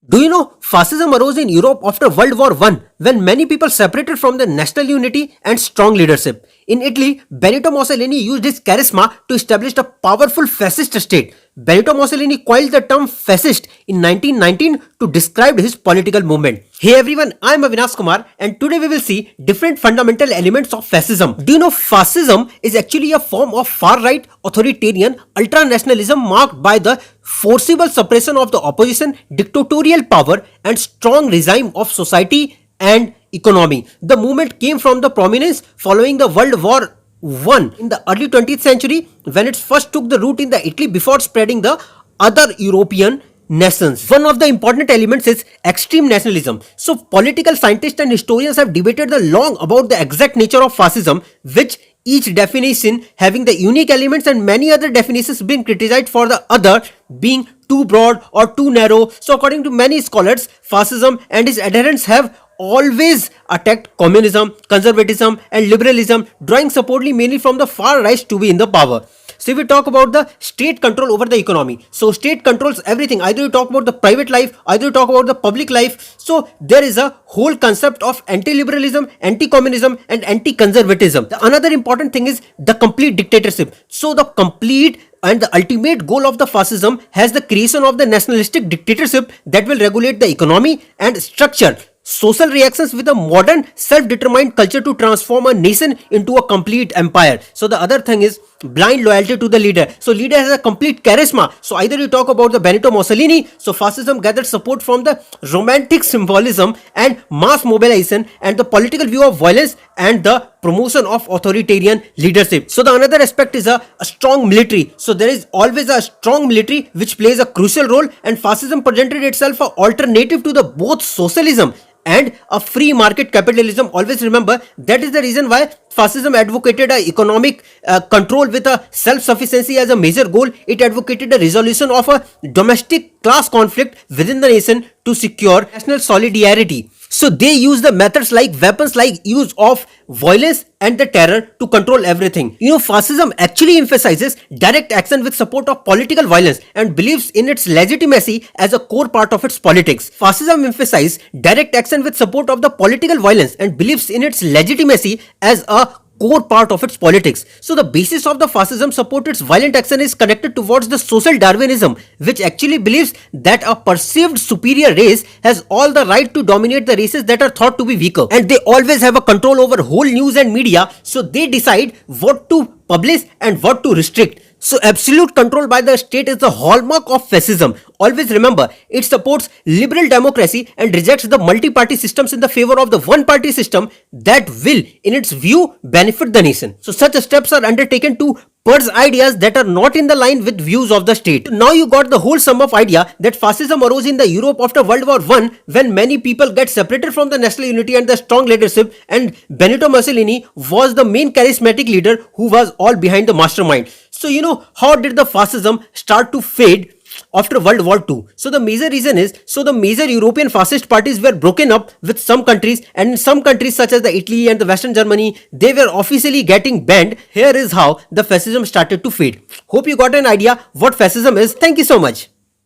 Do you know fascism arose in Europe after World War I when many people separated from the national unity and strong leadership? In Italy, Benito Mussolini used his charisma to establish a powerful fascist state. Benito Mussolini coined the term fascist in 1919 to describe his political movement. Hey everyone, I am Awinash Kumar and today we will see different fundamental elements of fascism. Do you know fascism is actually a form of far-right authoritarian ultranationalism marked by the forcible suppression of the opposition, dictatorial power and strong regime of society and economy. The movement came from the prominence following the World War I in the early 20th century when it first took the root in the Italy before spreading the other European nations. One of the important elements is extreme nationalism. So political scientists and historians have debated long about the exact nature of fascism, which each definition having the unique elements and many other definitions being criticized for the other being too broad or too narrow. So according to many scholars, fascism and its adherents have always attacked communism, conservatism and liberalism, drawing supportly mainly from the far right to be in the power. So if we talk about the state control over the economy, so state controls everything. Either you talk about the private life, either you talk about the public life. So there is a whole concept of anti-liberalism, anti-communism and anti-conservatism. Another important thing is the complete dictatorship. So the complete and the ultimate goal of the fascism has the creation of the nationalistic dictatorship that will regulate the economy and structure social reactions with a modern self-determined culture to transform a nation into a complete empire. So the other thing is blind loyalty to the leader. So leader has a complete charisma. So either you talk about the Benito Mussolini, so fascism gathered support from the romantic symbolism and mass mobilization and the political view of violence and the promotion of authoritarian leadership. So the another aspect is a strong military. So there is always a strong military which plays a crucial role, and fascism presented itself an alternative to the both socialism and a free market capitalism. Always remember that is the reason why fascism advocated a economic control with a self-sufficiency as a major goal. It advocated a resolution of a domestic class conflict within the nation to secure national solidarity. So they use the methods like weapons like use of violence and the terror to control everything. You know, fascism actually emphasizes direct action with support of political violence and believes in its legitimacy as a core part of its politics. Fascism emphasizes direct action with support of the political violence and believes in its legitimacy as a core part of its politics. So the basis of the fascism support its violent action is connected towards the social Darwinism, which actually believes that a perceived superior race has all the right to dominate the races that are thought to be weaker, and they always have a control over whole news and media, so they decide what to publish and what to restrict. So absolute control by the state is the hallmark of fascism. Always remember, it supports liberal democracy and rejects the multi-party systems in the favor of the one-party system that will, in its view, benefit the nation. So such steps are undertaken to purge ideas that are not in the line with views of the state. Now you got the whole sum of idea that fascism arose in the Europe after World War I when many people get separated from the national unity and the strong leadership, and Benito Mussolini was the main charismatic leader who was all behind the mastermind. So you know, how did the fascism start to fade after World War II? So the major reason is, so the major European fascist parties were broken up with some countries, and in some countries such as the Italy and the Western Germany, they were officially getting banned. Here is how the fascism started to fade. Hope you got an idea what fascism is. Thank you so much.